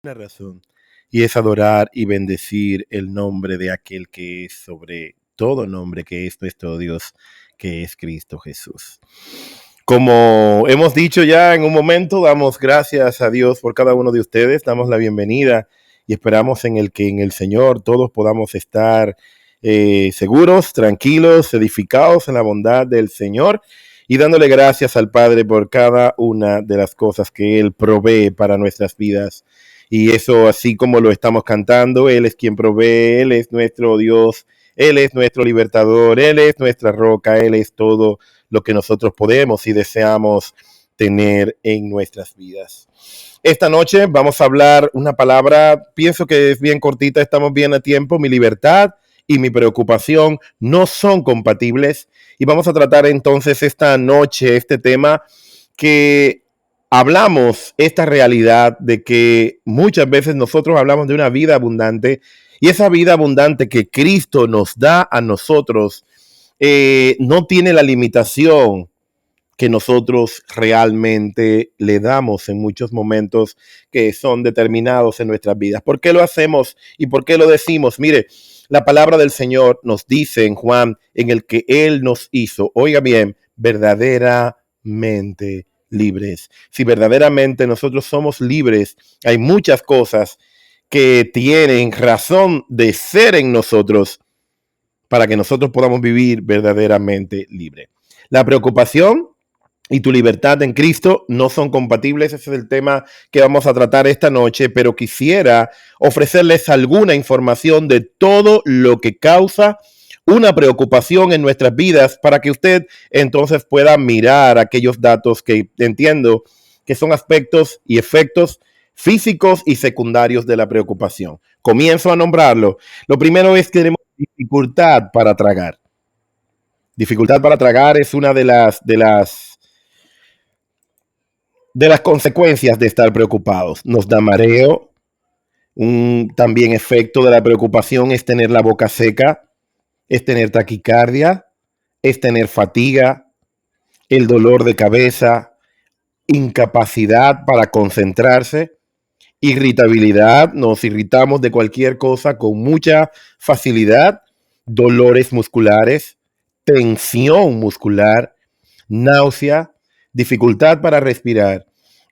Una razón, y es adorar y bendecir el nombre de aquel que es sobre todo nombre, que es nuestro Dios, que es Cristo Jesús. Como hemos dicho ya en un momento, damos gracias a Dios por cada uno de ustedes, damos la bienvenida y esperamos en el Señor todos podamos estar seguros, tranquilos, edificados en la bondad del Señor y dándole gracias al Padre por cada una de las cosas que Él provee para nuestras vidas. Y eso, así como lo estamos cantando, Él es quien provee, Él es nuestro Dios, Él es nuestro libertador, Él es nuestra roca, Él es todo lo que nosotros podemos y deseamos tener en nuestras vidas. Esta noche vamos a hablar una palabra, pienso que es bien cortita, estamos bien a tiempo. Mi libertad y mi preocupación no son compatibles. Y vamos a tratar entonces esta noche este tema que hablamos esta realidad de que muchas veces nosotros hablamos de una vida abundante y esa vida abundante que Cristo nos da a nosotros no tiene la limitación que nosotros realmente le damos en muchos momentos que son determinados en nuestras vidas. ¿Por qué lo hacemos y por qué lo decimos? Mire, la palabra del Señor nos dice en Juan, en el que Él nos hizo, oiga bien, verdaderamente libres. Si verdaderamente nosotros somos libres, hay muchas cosas que tienen razón de ser en nosotros para que nosotros podamos vivir verdaderamente libre. La preocupación y tu libertad en Cristo no son compatibles. Ese es el tema que vamos a tratar esta noche, pero quisiera ofrecerles alguna información de todo lo que causa una preocupación en nuestras vidas para que usted entonces pueda mirar aquellos datos que entiendo que son aspectos y efectos físicos y secundarios de la preocupación. Comienzo a nombrarlo. Lo primero es que tenemos dificultad para tragar. Dificultad para tragar es una de las consecuencias de estar preocupados. Nos da mareo. Un también efecto de la preocupación es tener la boca seca, es tener taquicardia, es tener fatiga, el dolor de cabeza, incapacidad para concentrarse, irritabilidad, nos irritamos de cualquier cosa con mucha facilidad, dolores musculares, tensión muscular, náusea, dificultad para respirar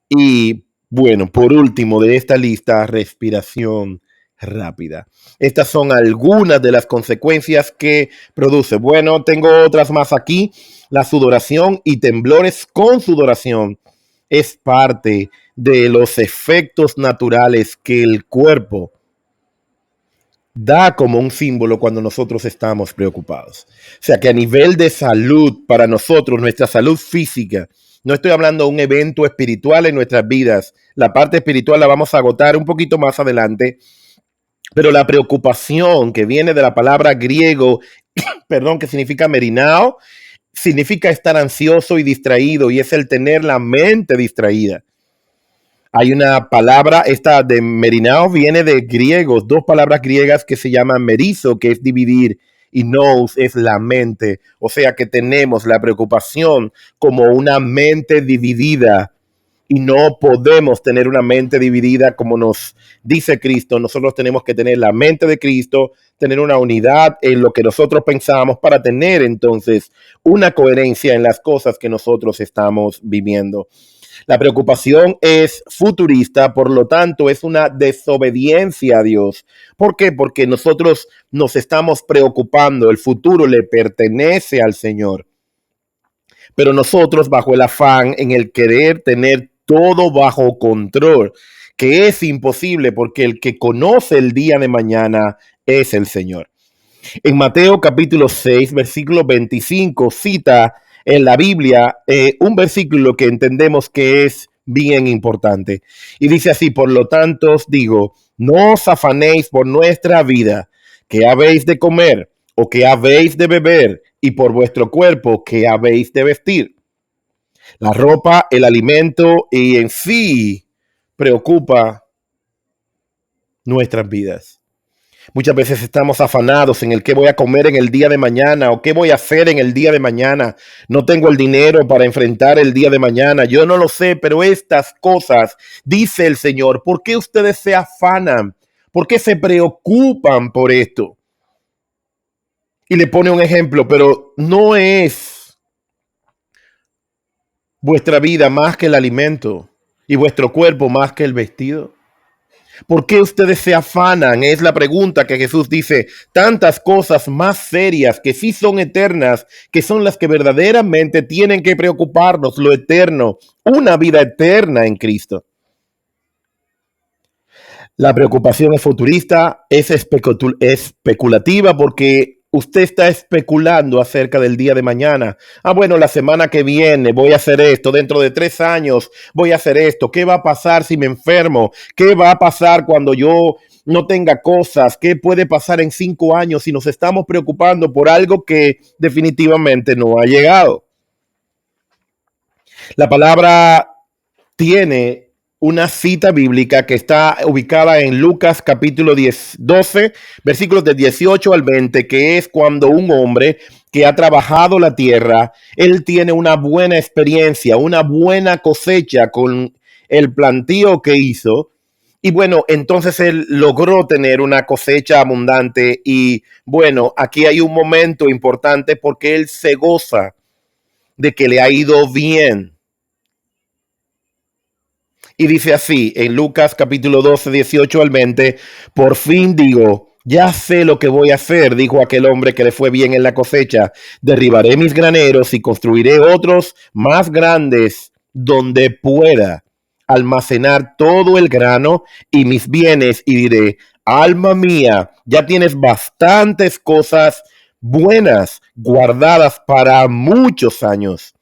y, bueno, por último de esta lista, respiración rápida. Estas son algunas de las consecuencias que produce. Bueno, tengo otras más aquí. La sudoración y temblores con sudoración es parte de los efectos naturales que el cuerpo da como un símbolo cuando nosotros estamos preocupados. O sea que a nivel de salud, para nosotros, nuestra salud física, no estoy hablando de un evento espiritual en nuestras vidas. La parte espiritual la vamos a agotar un poquito más adelante, pero la preocupación que viene de la palabra griego, perdón, que significa merinao, significa estar ansioso y distraído, y es el tener la mente distraída. Hay una palabra, esta de merinao viene de griegos, dos palabras griegas que se llaman merizo, que es dividir, y nous es la mente. O sea que tenemos la preocupación como una mente dividida y no podemos tener una mente dividida como nos dice Cristo. Nosotros tenemos que tener la mente de Cristo, tener una unidad en lo que nosotros pensamos para tener entonces una coherencia en las cosas que nosotros estamos viviendo. La preocupación es futurista, por lo tanto es una desobediencia a Dios. ¿Por qué? Porque nosotros nos estamos preocupando, el futuro le pertenece al Señor. Pero nosotros bajo el afán en el querer tener todo bajo control, que es imposible porque el que conoce el día de mañana es el Señor. En Mateo capítulo 6, versículo 25, cita en la Biblia un versículo que entendemos que es bien importante. Y dice así, por lo tanto os digo, no os afanéis por nuestra vida, que habéis de comer o que habéis de beber, y por vuestro cuerpo, que habéis de vestir. La ropa, el alimento y en sí preocupa nuestras vidas. Muchas veces estamos afanados en el qué voy a comer en el día de mañana o qué voy a hacer en el día de mañana. No tengo el dinero para enfrentar el día de mañana. Yo no lo sé, pero estas cosas, dice el Señor, ¿por qué ustedes se afanan? ¿Por qué se preocupan por esto? Y le pone un ejemplo, pero no es vuestra vida más que el alimento y vuestro cuerpo más que el vestido. ¿Por qué ustedes se afanan? Es la pregunta que Jesús dice. Tantas cosas más serias que sí son eternas, que son las que verdaderamente tienen que preocuparnos, lo eterno, una vida eterna en Cristo. La preocupación es futurista, es especulativa porque usted está especulando acerca del día de mañana. Ah, bueno, la semana que viene voy a hacer esto, dentro de 3 años voy a hacer esto. ¿Qué va a pasar si me enfermo? ¿Qué va a pasar cuando yo no tenga cosas? ¿Qué puede pasar en 5 años si nos estamos preocupando por algo que definitivamente no ha llegado? La palabra tiene una cita bíblica que está ubicada en Lucas capítulo 12, versículos de 18 al 20, que es cuando un hombre que ha trabajado la tierra, él tiene una buena experiencia, una buena cosecha con el plantío que hizo. Y bueno, entonces él logró tener una cosecha abundante y bueno, aquí hay un momento importante porque él se goza de que le ha ido bien. Y dice así, en Lucas capítulo 12, 18 al 20, por fin digo, ya sé lo que voy a hacer, dijo aquel hombre que le fue bien en la cosecha. Derribaré mis graneros y construiré otros más grandes donde pueda almacenar todo el grano y mis bienes y diré, alma mía, ya tienes bastantes cosas buenas guardadas para muchos años.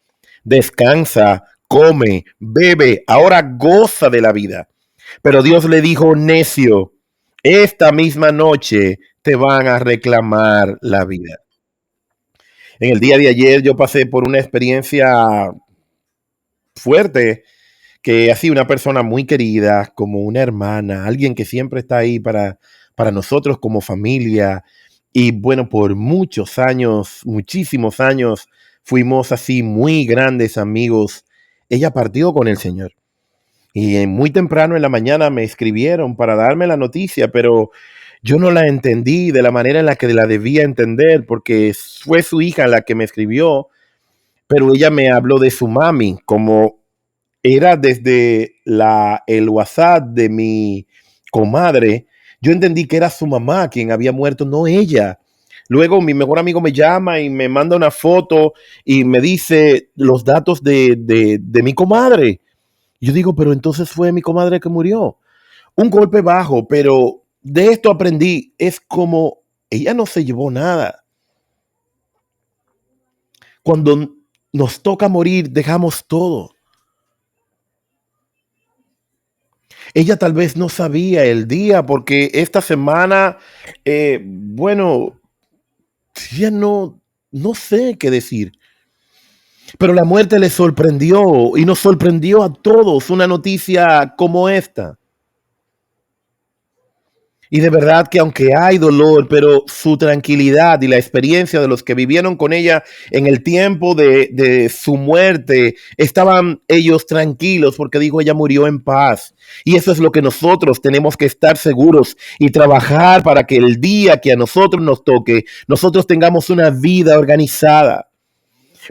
Descansa, come, bebe, ahora goza de la vida. Pero Dios le dijo, necio, esta misma noche te van a reclamar la vida. En el día de ayer yo pasé por una experiencia fuerte, que así una persona muy querida, como una hermana, alguien que siempre está ahí para nosotros como familia. Y bueno, por muchos años, muchísimos años, fuimos así muy grandes amigos. Ella partió con el Señor. Y muy temprano en la mañana me escribieron para darme la noticia, pero yo no la entendí de la manera en la que la debía entender, porque fue su hija la que me escribió, pero ella me habló de su mami, como era desde el WhatsApp de mi comadre. Yo entendí que era su mamá quien había muerto, no ella. Luego mi mejor amigo me llama y me manda una foto y me dice los datos de mi comadre. Yo digo, pero entonces fue mi comadre que murió. Un golpe bajo, pero de esto aprendí. Es como ella no se llevó nada. Cuando nos toca morir, dejamos todo. Ella tal vez no sabía el día porque esta semana, bueno, ya no sé qué decir. Pero la muerte le sorprendió y nos sorprendió a todos una noticia como esta. Y de verdad que aunque hay dolor, pero su tranquilidad y la experiencia de los que vivieron con ella en el tiempo de su muerte, estaban ellos tranquilos porque dijo, ella murió en paz. Y eso es lo que nosotros tenemos que estar seguros y trabajar para que el día que a nosotros nos toque, nosotros tengamos una vida organizada.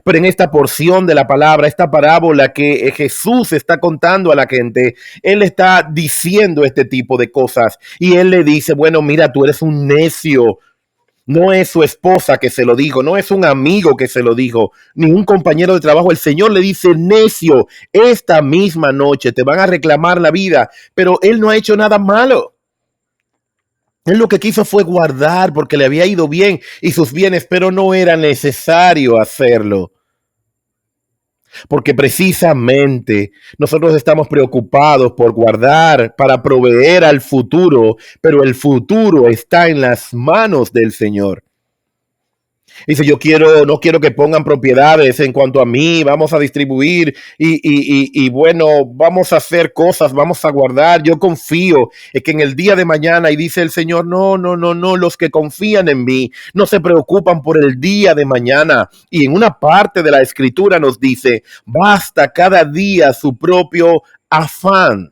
Pero en esta porción de la palabra, esta parábola que Jesús está contando a la gente, Él está diciendo este tipo de cosas. Y Él le dice, bueno, mira, tú eres un necio. No es su esposa que se lo dijo, no es un amigo que se lo dijo, ni un compañero de trabajo. El Señor le dice, necio, esta misma noche te van a reclamar la vida, pero Él no ha hecho nada malo. Él lo que quiso fue guardar porque le había ido bien y sus bienes, pero no era necesario hacerlo. Porque precisamente nosotros estamos preocupados por guardar para proveer al futuro, pero el futuro está en las manos del Señor. Dice, no quiero que pongan propiedades en cuanto a mí, vamos a distribuir y bueno, vamos a hacer cosas, vamos a guardar. Yo confío en que en el día de mañana, y dice el Señor, no, los que confían en mí no se preocupan por el día de mañana. Y en una parte de la escritura nos dice, basta cada día su propio afán.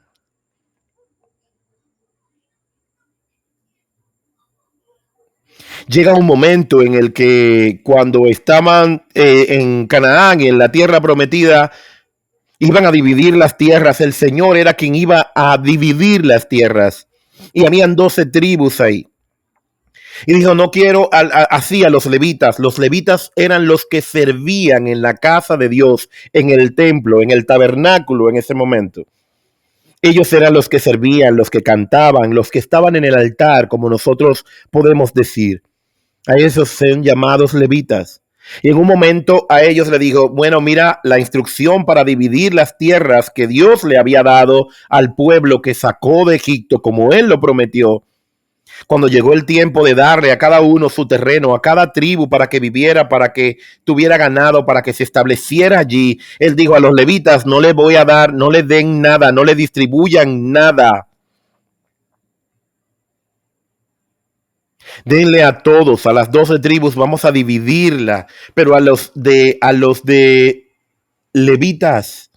Llega un momento en el que cuando estaban en Canaán, en la tierra prometida, iban a dividir las tierras. El Señor era quien iba a dividir las tierras. Y habían 12 tribus ahí. Y dijo, no quiero así a los levitas. Los levitas eran los que servían en la casa de Dios, en el templo, en el tabernáculo en ese momento. Ellos eran los que servían, los que cantaban, los que estaban en el altar, como nosotros podemos decir. A esos son llamados levitas. Y en un momento a ellos le dijo, bueno, mira, la instrucción para dividir las tierras que Dios le había dado al pueblo que sacó de Egipto, como él lo prometió. Cuando llegó el tiempo de darle a cada uno su terreno, a cada tribu para que viviera, para que tuviera ganado, para que se estableciera allí, él dijo a los levitas, no les voy a dar, no les den nada, no les distribuyan nada. Denle a todos, a las 12 tribus, vamos a dividirla, pero a los de levitas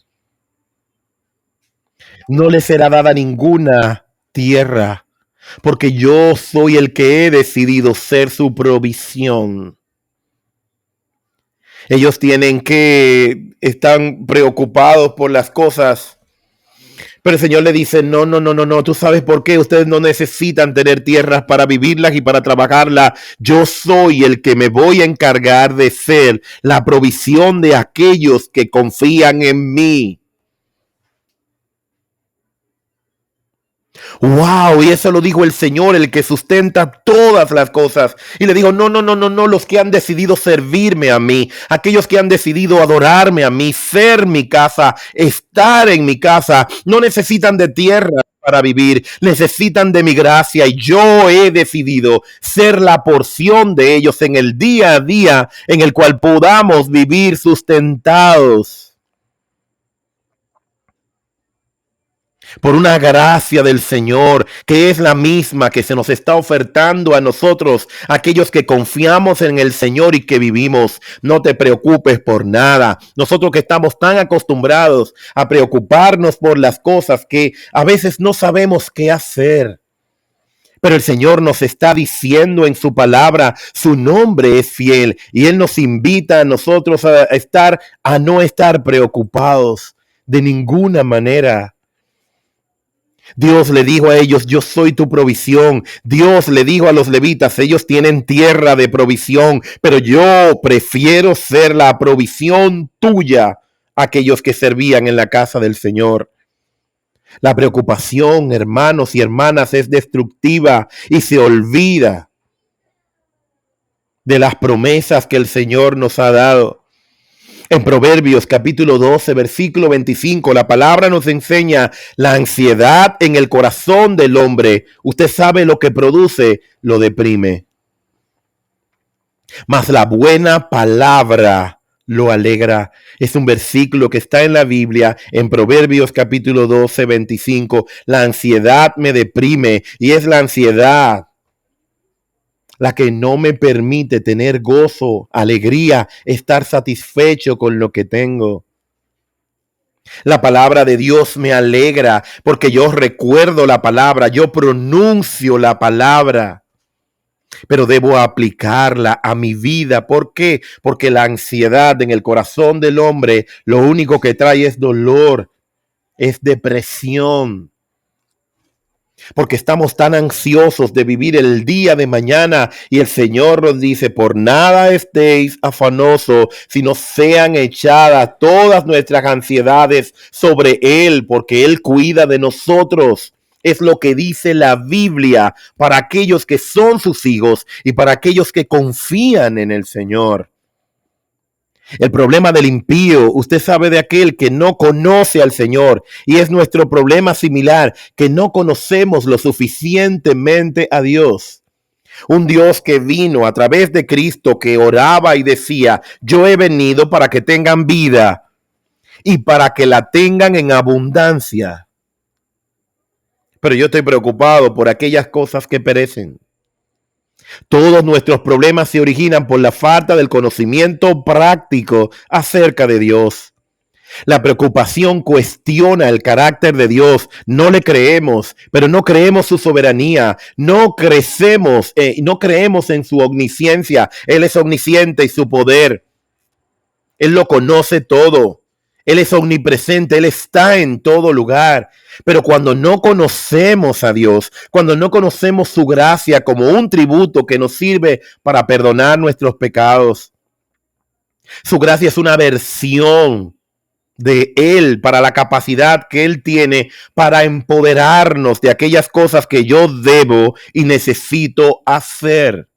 no les será dada ninguna tierra, porque yo soy el que he decidido ser su provisión. Ellos están preocupados por las cosas. Pero el Señor le dice, no, tú sabes por qué ustedes no necesitan tener tierras para vivirlas y para trabajarlas. Yo soy el que me voy a encargar de ser la provisión de aquellos que confían en mí. Wow, y eso lo dijo el Señor, el que sustenta todas las cosas. Y le dijo, no, los que han decidido servirme a mí, aquellos que han decidido adorarme a mí, ser mi casa, estar en mi casa, no necesitan de tierra para vivir, necesitan de mi gracia y yo he decidido ser la porción de ellos en el día a día en el cual podamos vivir sustentados por una gracia del Señor, que es la misma que se nos está ofertando a nosotros, aquellos que confiamos en el Señor y que vivimos. No te preocupes por nada. Nosotros que estamos tan acostumbrados a preocuparnos por las cosas que a veces no sabemos qué hacer. Pero el Señor nos está diciendo en su palabra, su nombre es fiel y Él nos invita a nosotros a no estar preocupados de ninguna manera. Dios le dijo a ellos, yo soy tu provisión. Dios le dijo a los levitas, ellos tienen tierra de provisión, pero yo prefiero ser la provisión tuya a aquellos que servían en la casa del Señor. La preocupación, hermanos y hermanas, es destructiva y se olvida de las promesas que el Señor nos ha dado. En Proverbios capítulo 12, versículo 25, la palabra nos enseña la ansiedad en el corazón del hombre. Usted sabe lo que produce, lo deprime. Mas la buena palabra lo alegra. Es un versículo que está en la Biblia, en Proverbios capítulo 12, 25. La ansiedad me deprime y es la ansiedad la que no me permite tener gozo, alegría, estar satisfecho con lo que tengo. La palabra de Dios me alegra porque yo recuerdo la palabra, yo pronuncio la palabra, pero debo aplicarla a mi vida. ¿Por qué? Porque la ansiedad en el corazón del hombre lo único que trae es dolor, es depresión. Porque estamos tan ansiosos de vivir el día de mañana y el Señor nos dice, por nada estéis afanosos, sino sean echadas todas nuestras ansiedades sobre Él, porque Él cuida de nosotros. Es lo que dice la Biblia para aquellos que son sus hijos y para aquellos que confían en el Señor. El problema del impío, usted sabe, de aquel que no conoce al Señor, y es nuestro problema similar, que no conocemos lo suficientemente a Dios. Un Dios que vino a través de Cristo, que oraba y decía, yo he venido para que tengan vida y para que la tengan en abundancia. Pero yo estoy preocupado por aquellas cosas que perecen. Todos nuestros problemas se originan por la falta del conocimiento práctico acerca de Dios. La preocupación cuestiona el carácter de Dios. No le creemos, pero no creemos su soberanía. No creemos en su omnisciencia. Él es omnisciente y su poder. Él lo conoce todo. Él es omnipresente, Él está en todo lugar. Pero cuando no conocemos a Dios, cuando no conocemos su gracia como un tributo que nos sirve para perdonar nuestros pecados, su gracia es una versión de Él para la capacidad que Él tiene para empoderarnos de aquellas cosas que yo debo y necesito hacer.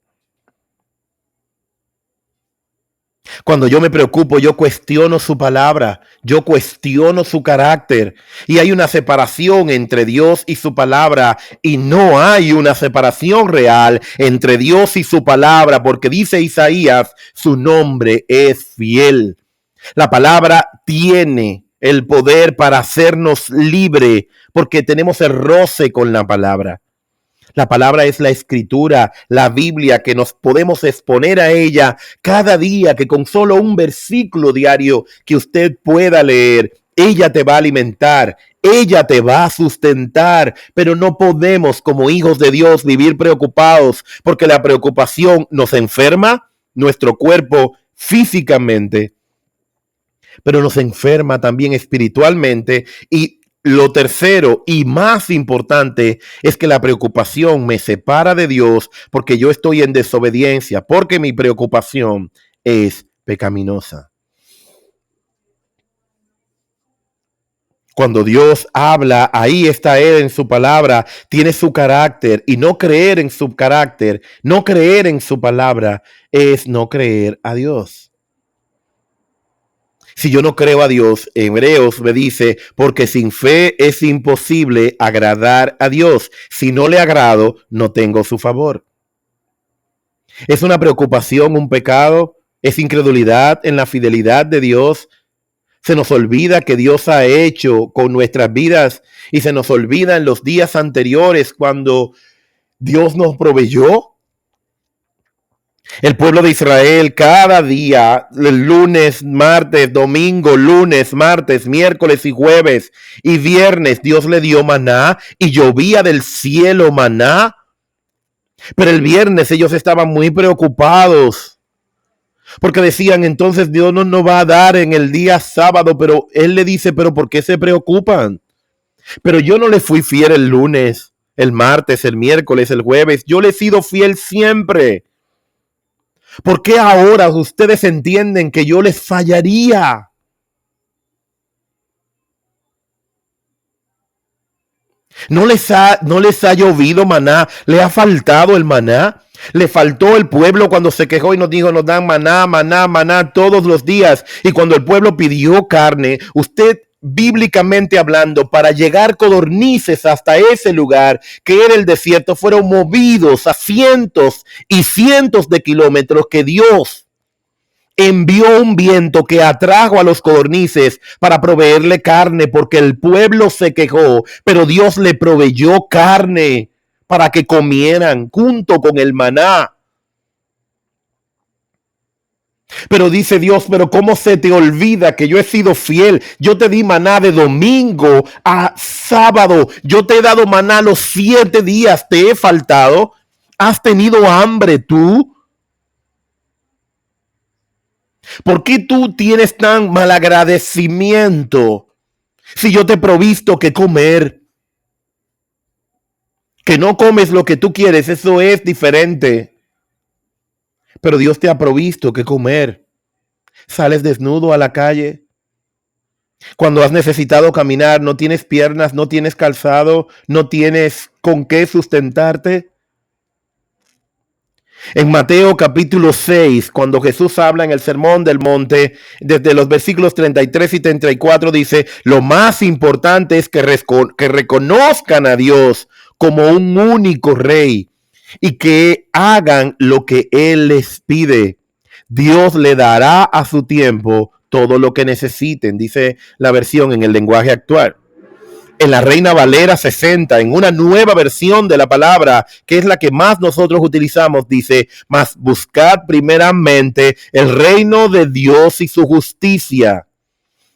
Cuando yo me preocupo, yo cuestiono su palabra, yo cuestiono su carácter y hay una separación entre Dios y su palabra y no hay una separación real entre Dios y su palabra porque dice Isaías, su nombre es fiel. La palabra tiene el poder para hacernos libre porque tenemos el roce con la palabra. La palabra es la escritura, la Biblia, que nos podemos exponer a ella cada día, que con solo un versículo diario que usted pueda leer, ella te va a alimentar, ella te va a sustentar, pero no podemos como hijos de Dios vivir preocupados porque la preocupación nos enferma, nuestro cuerpo físicamente, pero nos enferma también espiritualmente. Y lo tercero y más importante es que la preocupación me separa de Dios porque yo estoy en desobediencia, porque mi preocupación es pecaminosa. Cuando Dios habla, ahí está Él en su palabra, tiene su carácter, y no creer en su carácter, no creer en su palabra, es no creer a Dios. Si yo no creo a Dios, Hebreos me dice, porque sin fe es imposible agradar a Dios. Si no le agrado, no tengo su favor. ¿Es una preocupación un pecado? ¿Es incredulidad en la fidelidad de Dios? Se nos olvida que Dios ha hecho con nuestras vidas y se nos olvida en los días anteriores cuando Dios nos proveyó. El pueblo de Israel cada día, el lunes, martes, domingo, lunes, martes, miércoles y jueves y viernes, Dios le dio maná y llovía del cielo maná. Pero el viernes ellos estaban muy preocupados porque decían, entonces Dios no nos va a dar en el día sábado, pero Él le dice, pero ¿por qué se preocupan? Pero yo no le fui fiel el lunes, el martes, el miércoles, el jueves, yo le he sido fiel siempre. ¿Por qué ahora ustedes entienden que yo les fallaría? ¿No les ha llovido maná? ¿Le ha faltado el maná? Le faltó el pueblo cuando se quejó y nos dijo, nos dan maná, maná, maná todos los días. Y cuando el pueblo pidió carne, usted, bíblicamente hablando, para llegar codornices hasta ese lugar que era el desierto, fueron movidos a cientos y cientos de kilómetros que Dios envió un viento que atrajo a los codornices para proveerle carne porque el pueblo se quejó, pero Dios le proveyó carne para que comieran junto con el maná. Pero dice Dios, pero ¿cómo se te olvida que yo he sido fiel? Yo te di maná de domingo a sábado. Yo te he dado maná los 7 días. ¿Te he faltado? ¿Has tenido hambre tú? ¿Por qué tú tienes tan mal agradecimiento si yo te he provisto que comer? Que no comes lo que tú quieres, eso es diferente. Pero Dios te ha provisto que comer. Sales desnudo a la calle. Cuando has necesitado caminar, no tienes piernas, no tienes calzado, no tienes con qué sustentarte. En Mateo capítulo 6, cuando Jesús habla en el Sermón del Monte, desde los versículos 33 y 34 dice, lo más importante es que reconozcan a Dios como un único rey y que hagan lo que Él les pide. Dios le dará a su tiempo todo lo que necesiten, dice la versión en el lenguaje actual. En la Reina Valera 60, en una nueva versión de la palabra, que es la que más nosotros utilizamos, dice: mas buscad primeramente el reino de Dios y su justicia,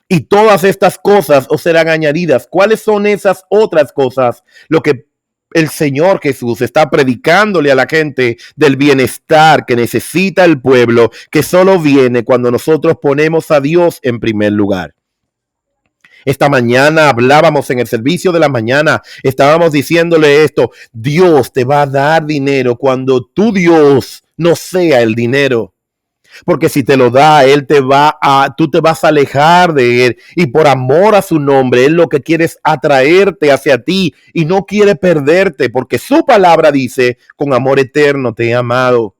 y todas estas cosas os serán añadidas. ¿Cuáles son esas otras cosas? Lo que el Señor Jesús está predicándole a la gente del bienestar que necesita el pueblo, que solo viene cuando nosotros ponemos a Dios en primer lugar. Esta mañana hablábamos en el servicio de la mañana, estábamos diciéndole esto: Dios te va a dar dinero cuando tu Dios no sea el dinero. Porque si te lo da, tú te vas a alejar de Él. Y por amor a su nombre, Él lo que quiere es atraerte hacia ti y no quiere perderte, porque su palabra dice: con amor eterno te he amado.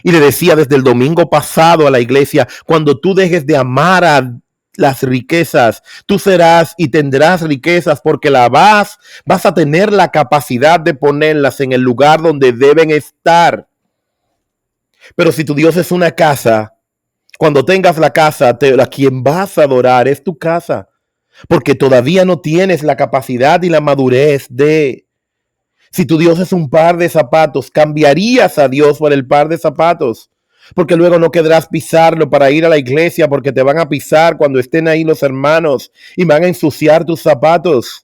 Y le decía desde el domingo pasado a la iglesia: cuando tú dejes de amar a las riquezas, tú serás y tendrás riquezas, porque vas a tener la capacidad de ponerlas en el lugar donde deben estar. Pero si tu Dios es una casa, cuando tengas la casa, a quien vas a adorar es tu casa, porque todavía no tienes la capacidad y la madurez de... Si tu Dios es un par de zapatos, cambiarías a Dios por el par de zapatos, porque luego no querrás pisarlo para ir a la iglesia, porque te van a pisar cuando estén ahí los hermanos y van a ensuciar tus zapatos.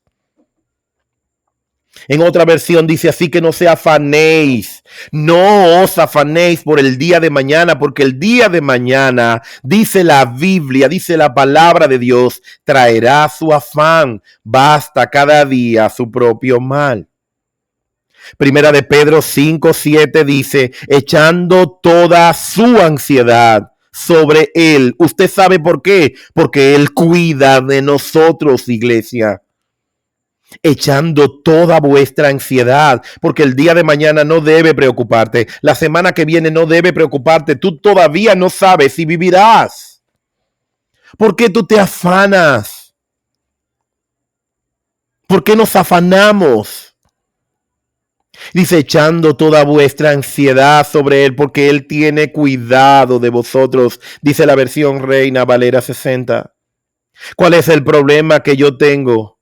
En otra versión dice: así que no se afanéis, no os afanéis por el día de mañana, porque el día de mañana, dice la Biblia, dice la palabra de Dios, traerá su afán. Basta cada día su propio mal. Primera de Pedro 5:7 dice: echando toda su ansiedad sobre Él. ¿Usted sabe por qué? Porque Él cuida de nosotros, iglesia. Echando toda vuestra ansiedad, porque el día de mañana no debe preocuparte, la semana que viene no debe preocuparte, tú todavía no sabes si vivirás. ¿Por qué tú te afanas? ¿Por qué nos afanamos? Dice: echando toda vuestra ansiedad sobre Él, porque Él tiene cuidado de vosotros, dice la versión Reina Valera 60. ¿Cuál es el problema que yo tengo?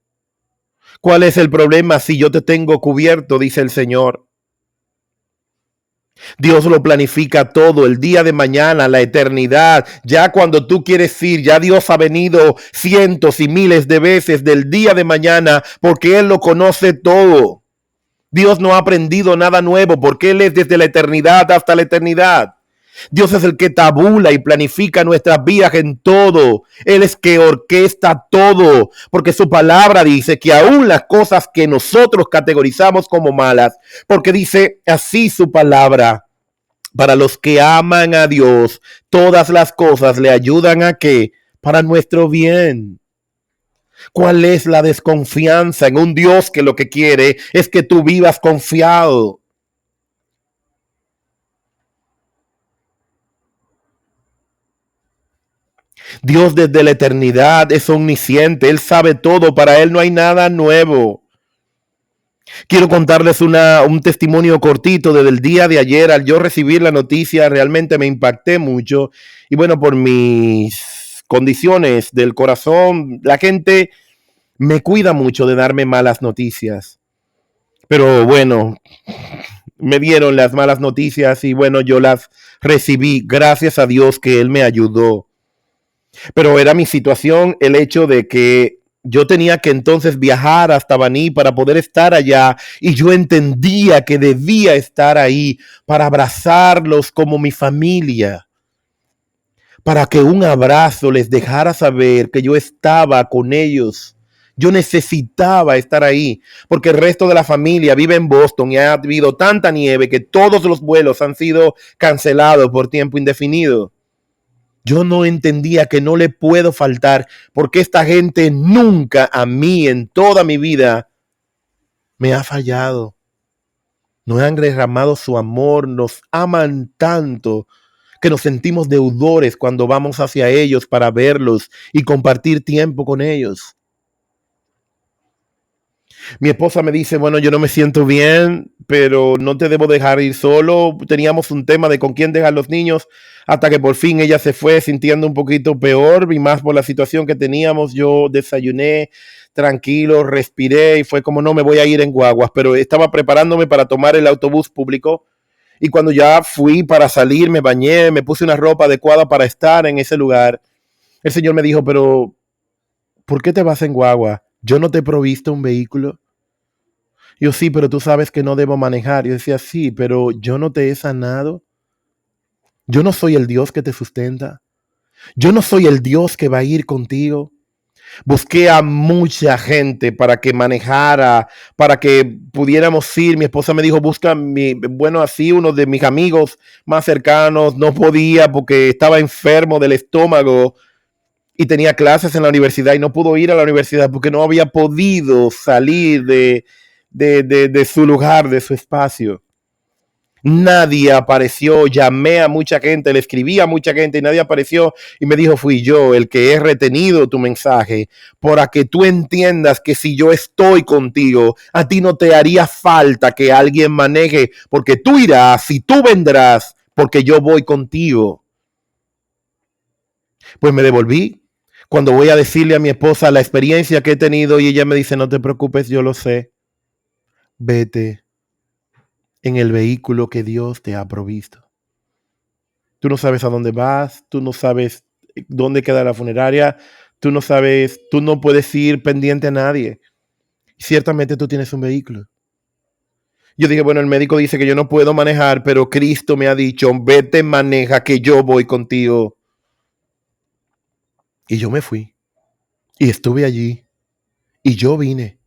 ¿Cuál es el problema si yo te tengo cubierto? Dice el Señor. Dios lo planifica todo, el día de mañana, la eternidad. Ya cuando tú quieres ir, ya Dios ha venido cientos y miles de veces del día de mañana, porque Él lo conoce todo. Dios no ha aprendido nada nuevo, porque Él es desde la eternidad hasta la eternidad. Dios es el que tabula y planifica nuestras vidas en todo. Él es que orquesta todo, porque su palabra dice que aún las cosas que nosotros categorizamos como malas, porque dice así su palabra: para los que aman a Dios, todas las cosas le ayudan a ¿qué? Para nuestro bien. ¿Cuál es la desconfianza en un Dios que lo que quiere es que tú vivas confiado? Dios desde la eternidad es omnisciente, Él sabe todo, para Él no hay nada nuevo. Quiero contarles un testimonio cortito desde el día de ayer. Al yo recibir la noticia, realmente me impacté mucho. Y bueno, por mis condiciones del corazón, la gente me cuida mucho de darme malas noticias. Pero bueno, me dieron las malas noticias y bueno, yo las recibí. Gracias a Dios que Él me ayudó. Pero era mi situación el hecho de que yo tenía que entonces viajar hasta Baní para poder estar allá, y yo entendía que debía estar ahí para abrazarlos como mi familia, para que un abrazo les dejara saber que yo estaba con ellos. Yo necesitaba estar ahí, porque el resto de la familia vive en Boston y ha habido tanta nieve que todos los vuelos han sido cancelados por tiempo indefinido. Yo no entendía que no le puedo faltar, porque esta gente nunca a mí en toda mi vida me ha fallado. No han derramado su amor, nos aman tanto que nos sentimos deudores cuando vamos hacia ellos para verlos y compartir tiempo con ellos. Mi esposa me dice: bueno, yo no me siento bien, pero no te debo dejar ir solo. Teníamos un tema de con quién dejar los niños, hasta que por fin ella se fue sintiendo un poquito peor y más por la situación que teníamos. Yo desayuné tranquilo, respiré y fue como no me voy a ir en guaguas, pero estaba preparándome para tomar el autobús público y cuando ya fui para salir, me bañé, me puse una ropa adecuada para estar en ese lugar. El señor me dijo, pero ¿por qué te vas en guagua? Yo no te he provisto un vehículo. Yo sí, pero tú sabes que no debo manejar. Yo decía, sí, pero yo no te he sanado. Yo no soy el Dios que te sustenta. Yo no soy el Dios que va a ir contigo. Busqué a mucha gente para que manejara, para que pudiéramos ir. Mi esposa me dijo, busca bueno, así uno de mis amigos más cercanos. No podía porque estaba enfermo del estómago y tenía clases en la universidad y no pudo ir a la universidad porque no había podido salir de su lugar, de su espacio. Nadie apareció, llamé a mucha gente, le escribí a mucha gente y nadie apareció y me dijo, fui yo el que he retenido tu mensaje para que tú entiendas que si yo estoy contigo, a ti no te haría falta que alguien maneje porque tú irás y tú vendrás porque yo voy contigo. Pues me devolví. Cuando voy a decirle a mi esposa la experiencia que he tenido y ella me dice, no te preocupes, yo lo sé. Vete en el vehículo que Dios te ha provisto. Tú no sabes a dónde vas, tú no sabes dónde queda la funeraria, tú no sabes, tú no puedes ir pendiente a nadie. Ciertamente tú tienes un vehículo. Yo dije, bueno, el médico dice que yo no puedo manejar, pero Cristo me ha dicho, vete, maneja, que yo voy contigo. Y yo me fui. Y estuve allí. Y yo vine,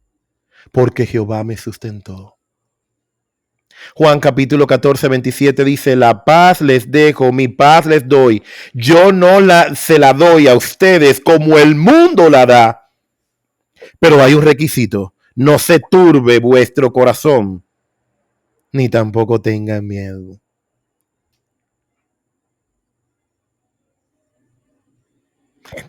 porque Jehová me sustentó. Juan capítulo 14, 27 dice, la paz les dejo, mi paz les doy. Yo no se la doy a ustedes como el mundo la da. Pero hay un requisito, no se turbe vuestro corazón, ni tampoco tengan miedo.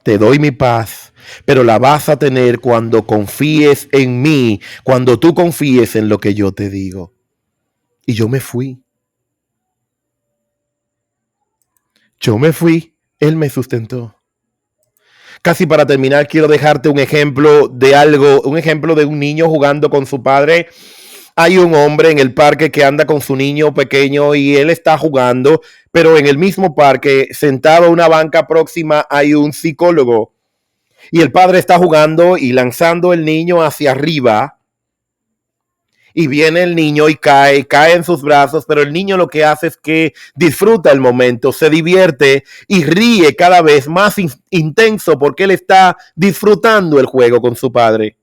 Te doy mi paz, pero la vas a tener cuando confíes en mí, cuando tú confíes en lo que yo te digo. Y yo me fui. Yo me fui, Él me sustentó. Casi para terminar, quiero dejarte un ejemplo de algo, un ejemplo de un niño jugando con su padre. Hay un hombre en el parque que anda con su niño pequeño y él está jugando, pero en el mismo parque, sentado a una banca próxima, hay un psicólogo. Y el padre está jugando y lanzando el niño hacia arriba. Y viene el niño y cae en sus brazos, pero el niño lo que hace es que disfruta el momento, se divierte y ríe cada vez más intenso porque él está disfrutando el juego con su padre.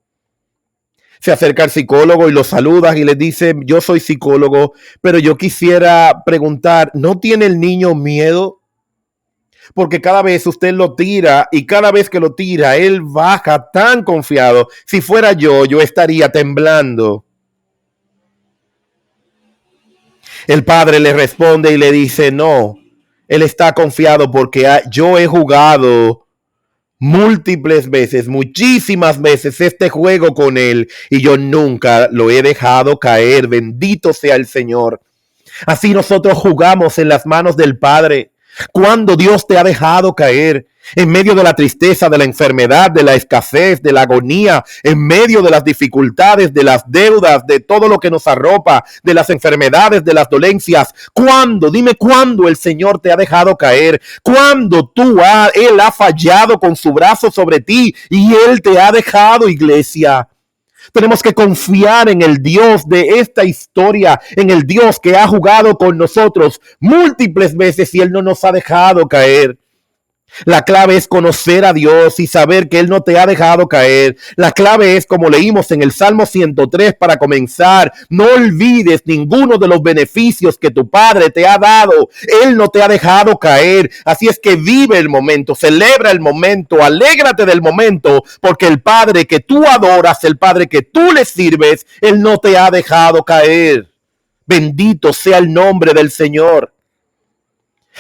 Se acerca al psicólogo y lo saluda y le dice, yo soy psicólogo, pero yo quisiera preguntar, ¿no tiene el niño miedo? Porque cada vez usted lo tira y cada vez que lo tira, él baja tan confiado. Si fuera yo estaría temblando. El padre le responde y le dice, no, él está confiado porque yo he jugado múltiples veces, muchísimas veces este juego con él y yo nunca lo he dejado caer. Bendito sea el Señor. Así nosotros jugamos en las manos del Padre. Cuando Dios te ha dejado caer en medio de la tristeza, de la enfermedad, de la escasez, de la agonía, en medio de las dificultades, de las deudas, de todo lo que nos arropa, de las enfermedades, de las dolencias. ¿Cuándo? Dime cuándo el Señor te ha dejado caer. ¿Cuándo Él ha fallado con su brazo sobre ti y Él te ha dejado, iglesia? Tenemos que confiar en el Dios de esta historia, en el Dios que ha jugado con nosotros múltiples veces y Él no nos ha dejado caer. La clave es conocer a Dios y saber que Él no te ha dejado caer. La clave es, como leímos en el Salmo 103 para comenzar, no olvides ninguno de los beneficios que tu Padre te ha dado. Él no te ha dejado caer. Así es que vive el momento, celebra el momento, alégrate del momento, porque el Padre que tú adoras, el Padre que tú le sirves, Él no te ha dejado caer. Bendito sea el nombre del Señor.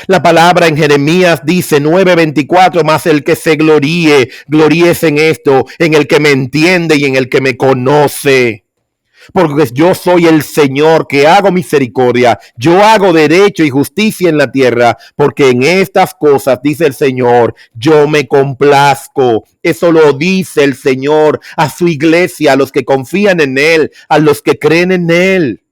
La palabra en Jeremías dice 9:24, más el que se gloríe en esto, en el que me entiende y en el que me conoce. Porque yo soy el Señor que hago misericordia, yo hago derecho y justicia en la tierra, porque en estas cosas, dice el Señor, yo me complazco. Eso lo dice el Señor a su iglesia, a los que confían en Él, a los que creen en Él.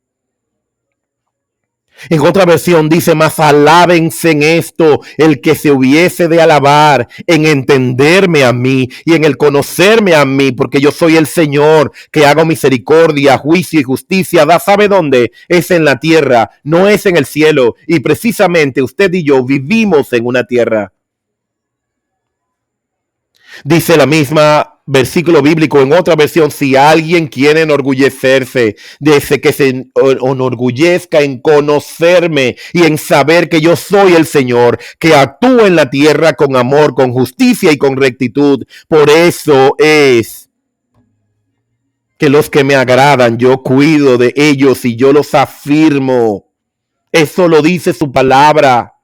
En otra versión dice, más alábense en esto el que se hubiese de alabar, en entenderme a mí y en el conocerme a mí, porque yo soy el Señor que hago misericordia, juicio y justicia. ¿Sabe dónde? Es en la tierra, no es en el cielo. Y precisamente usted y yo vivimos en una tierra. Dice la misma versículo bíblico en otra versión, si alguien quiere enorgullecerse, dice que se enorgullezca en conocerme y en saber que yo soy el Señor, que actúo en la tierra con amor, con justicia y con rectitud. Por eso es que los que me agradan, yo cuido de ellos y yo los afirmo. Eso lo dice su palabra.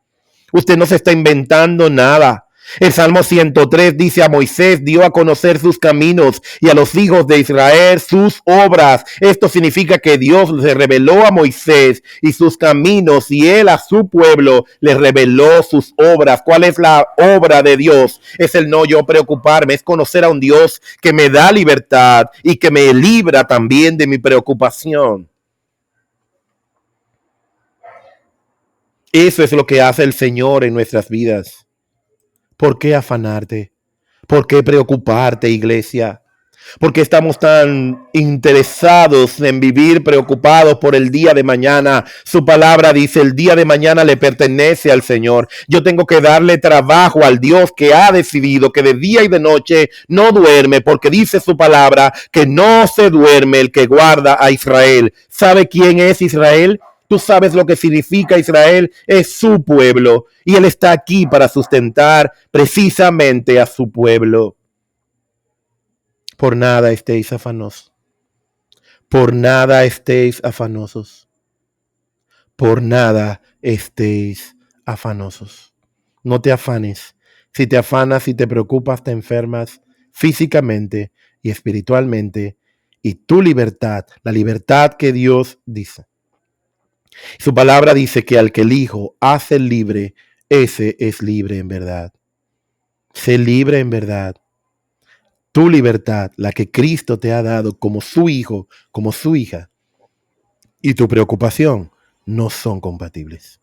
Usted no se está inventando nada. El Salmo 103 dice, a Moisés dio a conocer sus caminos y a los hijos de Israel sus obras. Esto significa que Dios le reveló a Moisés y sus caminos, y él a su pueblo le reveló sus obras. ¿Cuál es la obra de Dios? Es el no yo preocuparme, es conocer a un Dios que me da libertad y que me libra también de mi preocupación. Eso es lo que hace el Señor en nuestras vidas. ¿Por qué afanarte? ¿Por qué preocuparte, iglesia? ¿Por qué estamos tan interesados en vivir preocupados por el día de mañana? Su palabra dice, el día de mañana le pertenece al Señor. Yo tengo que darle trabajo al Dios que ha decidido que de día y de noche no duerme, porque dice su palabra que no se duerme el que guarda a Israel. ¿Sabe quién es Israel? Tú sabes lo que significa Israel, es su pueblo, y Él está aquí para sustentar precisamente a su pueblo. Por nada estéis afanosos, por nada estéis afanosos, por nada estéis afanosos. No te afanes. Si te afanas y te preocupas, te enfermas físicamente y espiritualmente, y tu libertad, la libertad que Dios dice. Su palabra dice que al que el Hijo hace libre, ese es libre en verdad. Sé libre en verdad. Tu libertad, la que Cristo te ha dado como su hijo, como su hija, y tu preocupación no son compatibles.